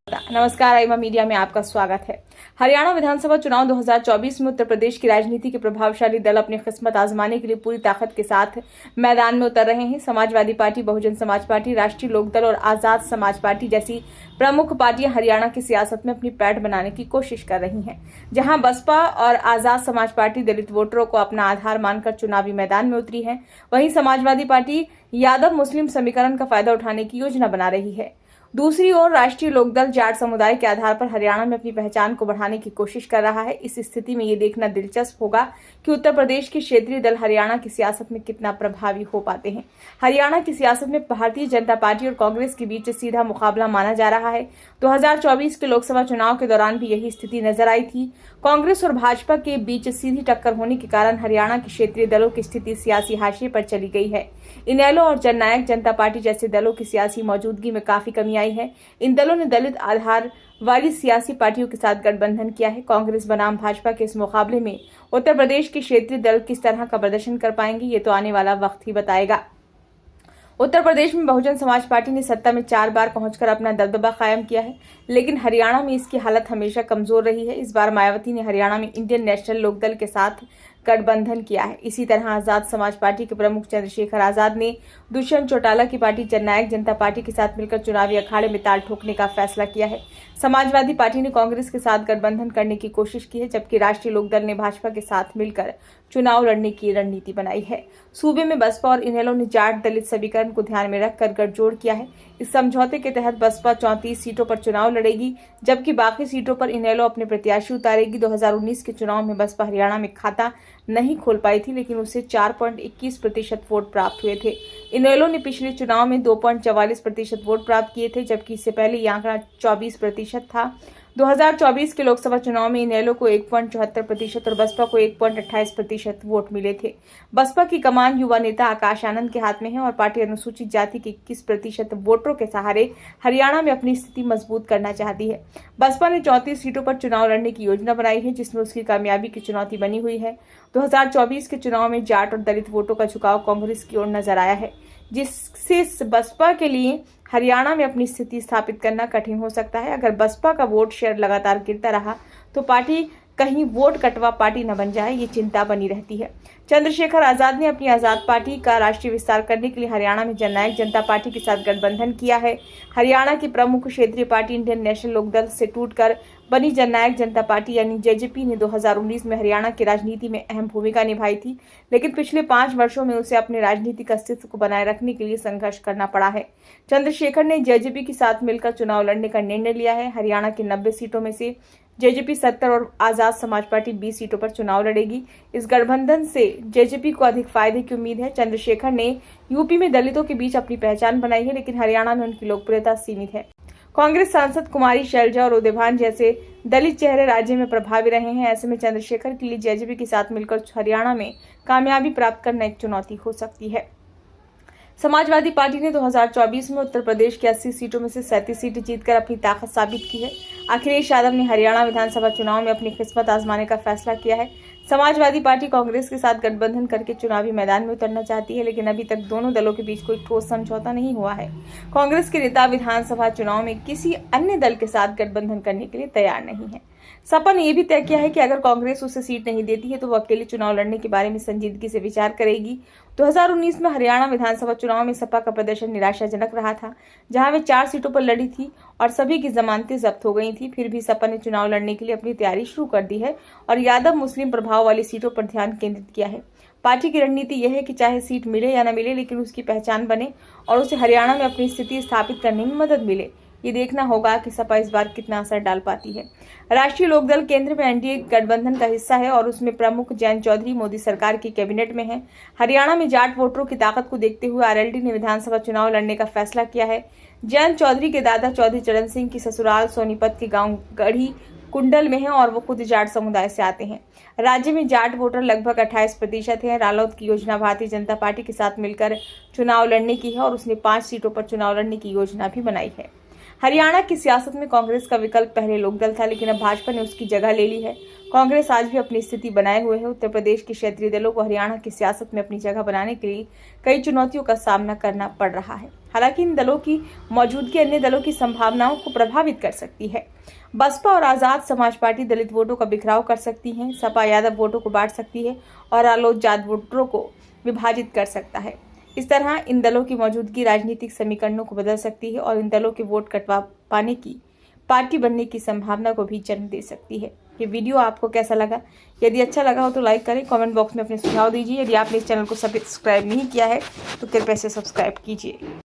नमस्कार, आइमा मीडिया में आपका स्वागत है। हरियाणा विधानसभा चुनाव 2024 में उत्तर प्रदेश की राजनीति के प्रभावशाली दल अपनी किस्मत आजमाने के लिए पूरी ताकत के साथ मैदान में उतर रहे हैं। समाजवादी पार्टी, बहुजन समाज पार्टी, राष्ट्रीय लोकदल और आजाद समाज पार्टी जैसी प्रमुख पार्टियां हरियाणा की सियासत में अपनी पैठ बनाने की कोशिश कर रही हैं। जहां बसपा और आजाद समाज पार्टी दलित वोटरों को अपना आधार मानकर चुनावी मैदान में उतरी है, वहीं समाजवादी पार्टी यादव मुस्लिम समीकरण का फायदा उठाने की योजना बना रही है। दूसरी ओर राष्ट्रीय लोकदल जाट समुदाय के आधार पर हरियाणा में अपनी पहचान को बढ़ाने की कोशिश कर रहा है। इस स्थिति में ये देखना दिलचस्प होगा कि उत्तर प्रदेश के क्षेत्रीय दल हरियाणा की सियासत में कितना प्रभावी हो पाते हैं। हरियाणा की सियासत में भारतीय जनता पार्टी और कांग्रेस के बीच सीधा मुकाबला माना जा रहा है। 2024 के लोकसभा चुनाव के दौरान भी यही स्थिति नजर आई थी। कांग्रेस और भाजपा के बीच सीधी टक्कर होने के कारण हरियाणा के क्षेत्रीय दलों की स्थिति सियासी हाशिए पर चली गई है। इनेलो और जननायक जनता पार्टी जैसे दलों की सियासी मौजूदगी में काफी कमी आई है। इन दलों ने दलित आधार वाली सियासी पार्टियों के साथ गठबंधन किया है। कांग्रेस बनाम भाजपा के इस मुकाबले में उत्तर प्रदेश के क्षेत्रीय दल किस तरह का प्रदर्शन कर पाएंगे, ये तो आने वाला वक्त ही बताएगा। उत्तर प्रदेश में बहुजन समाज पार्टी ने सत्ता में 4 बार पहुंचकर अपना दबदबा कायम किया है, लेकिन हरियाणा में इसकी हालत हमेशा कमजोर रही है। इस बार मायावती ने हरियाणा में इंडियन नेशनल लोकदल के साथ गठबंधन किया है। इसी तरह आजाद समाज पार्टी के प्रमुख चंद्रशेखर आजाद ने दुष्यंत चौटाला की पार्टी जननायक जनता पार्टी के साथ मिलकर चुनावी अखाड़े में ताल ठोकने का फैसला किया है। समाजवादी पार्टी ने कांग्रेस के साथ गठबंधन करने की कोशिश की है, जबकि राष्ट्रीय लोकदल ने भाजपा के साथ मिलकर चुनाव लड़ने की रणनीति बनाई है। सूबे में बसपा और इनेलो ने जाट दलित समीकरण को ध्यान में रखकर गठजोड़ किया है। इस समझौते के तहत बसपा 34 सीटों पर चुनाव लड़ेगी, जबकि बाकी सीटों पर इनेलो अपने प्रत्याशी उतारेगी। 2019 के चुनाव में बसपा हरियाणा में खाता नहीं खोल पाई थी, लेकिन उससे 4.21% वोट प्राप्त हुए थे। इनेलो ने पिछले चुनाव में 2.44% वोट प्राप्त किए थे, जबकि इससे पहले यह आंकड़ा 24% था। 2024 के लोकसभा चुनाव में इनेलो को 1.74% और बसपा को 1.28% वोट मिले थे। बसपा की कमान युवा नेता आकाश आनंद के हाथ में है और पार्टी अनुसूचित जाति के 21% वोटरों के सहारे हरियाणा में अपनी स्थिति मजबूत करना चाहती है। बसपा ने 34 सीटों पर चुनाव लड़ने की योजना बनाई है, जिसमें उसकी कामयाबी की चुनौती बनी हुई है। 2024 के चुनाव में जाट और दलित वोटों का झुकाव कांग्रेस की ओर नजर आया है, जिससे बसपा के लिए हरियाणा में अपनी स्थिति स्थापित करना कठिन हो सकता है। अगर बसपा का वोट शेयर लगातार गिरता रहा तो पार्टी कहीं वोट कटवा पार्टी न बन जाए, ये चिंता बनी रहती है। चंद्रशेखर आजाद ने अपनी आजाद पार्टी का राष्ट्रीय विस्तार करने के लिए हरियाणा में जननायक जनता पार्टी के साथ गठबंधन किया है। हरियाणा की प्रमुख क्षेत्रीय पार्टी इंडियन नेशनल लोकदल से टूटकर बनी जननायक जनता पार्टी यानी जेजेपी ने 2019 में हरियाणा की राजनीति में अहम भूमिका निभाई थी, लेकिन पिछले 5 वर्षों में उसे अपने राजनीतिक अस्तित्व को बनाए रखने के लिए संघर्ष करना पड़ा है। चंद्रशेखर ने जेजेपी के साथ मिलकर चुनाव लड़ने का निर्णय लिया है। हरियाणा की 90 सीटों में से जेजेपी 70 और आजाद समाज पार्टी 20 सीटों पर चुनाव लड़ेगी। इस गठबंधन से जेजेपी को अधिक फायदे की उम्मीद है। चंद्रशेखर ने यूपी में दलितों के बीच अपनी पहचान बनाई है, लेकिन हरियाणा में उनकी लोकप्रियता सीमित है। कांग्रेस सांसद कुमारी शैलजा और उदयभान जैसे दलित चेहरे राज्य में प्रभावी रहे हैं। ऐसे में चंद्रशेखर के लिए जेजेपी के साथ मिलकर हरियाणा में कामयाबी प्राप्त करना एक चुनौती हो सकती है। समाजवादी पार्टी ने 2024 में उत्तर प्रदेश की 80 सीटों में से 37 सीटें जीतकर अपनी ताकत साबित की है। अखिलेश यादव ने हरियाणा विधानसभा चुनाव में अपनी किस्मत आजमाने का फैसला किया है। समाजवादी पार्टी कांग्रेस के साथ गठबंधन करके चुनावी मैदान में उतरना चाहती है, लेकिन अभी तक दोनों दलों के बीच कोई ठोस समझौता नहीं हुआ है। कांग्रेस के नेता विधानसभा चुनाव में किसी अन्य दल के साथ गठबंधन करने के लिए तैयार नहीं है। सपा ने यह भी तय किया है कि अगर कांग्रेस उसे सीट नहीं देती है तो वो अकेले चुनाव लड़ने के बारे में संजीदगी से विचार करेगी। 2019 में हरियाणा विधानसभा चुनाव में सपा का प्रदर्शन निराशाजनक रहा था, जहां वे 4 सीटों पर लड़ी थी और सभी की जमानतें जब्त हो गई थी। फिर भी सपा ने चुनाव लड़ने के लिए अपनी तैयारी शुरू कर दी है और यादव मुस्लिम प्रभाव वाली सीटों पर ध्यान केंद्रित किया है। पार्टी की रणनीति यह है कि चाहे सीट मिले या न मिले, लेकिन उसकी पहचान बने और उसे हरियाणा में अपनी स्थिति स्थापित करने में मदद मिले। ये देखना होगा कि सपा इस बार कितना असर डाल पाती है। राष्ट्रीय लोकदल केंद्र में एनडीए गठबंधन का हिस्सा है और उसमें प्रमुख जयंत चौधरी मोदी सरकार की कैबिनेट में है। हरियाणा में जाट वोटरों की ताकत को देखते हुए आरएलडी ने विधानसभा चुनाव लड़ने का फैसला किया है। जयंत चौधरी के दादा चौधरी चरण सिंह की ससुराल सोनीपत के गाँव गढ़ी कुंडल में है और वो खुद जाट समुदाय से आते हैं। राज्य में जाट वोटर लगभग 28% है। रालोद की योजना भारतीय जनता पार्टी के साथ मिलकर चुनाव लड़ने की है और उसने 5 सीटों पर चुनाव लड़ने की योजना भी बनाई है। हरियाणा की सियासत में कांग्रेस का विकल्प पहले लोकदल था, लेकिन अब भाजपा ने उसकी जगह ले ली है। कांग्रेस आज भी अपनी स्थिति बनाए हुए है। उत्तर प्रदेश के क्षेत्रीय दलों को हरियाणा की सियासत में अपनी जगह बनाने के लिए कई चुनौतियों का सामना करना पड़ रहा है। हालांकि इन दलों की मौजूदगी अन्य दलों की संभावनाओं को प्रभावित कर सकती है। बसपा और आजाद समाज पार्टी दलित वोटों का बिखराव कर सकती है, सपा यादव वोटों को बांट सकती है और रालोद जाट वोटरों को विभाजित कर सकता है। इस तरह इन दलों की मौजूदगी राजनीतिक समीकरणों को बदल सकती है और इन दलों के वोट कटवा पाने की पार्टी बनने की संभावना को भी जन्म दे सकती है। ये वीडियो आपको कैसा लगा? यदि अच्छा लगा हो तो लाइक करें, कमेंट बॉक्स में अपने सुझाव दीजिए। यदि आपने इस चैनल को सब्सक्राइब नहीं किया है तो कृपया से सब्सक्राइब कीजिए।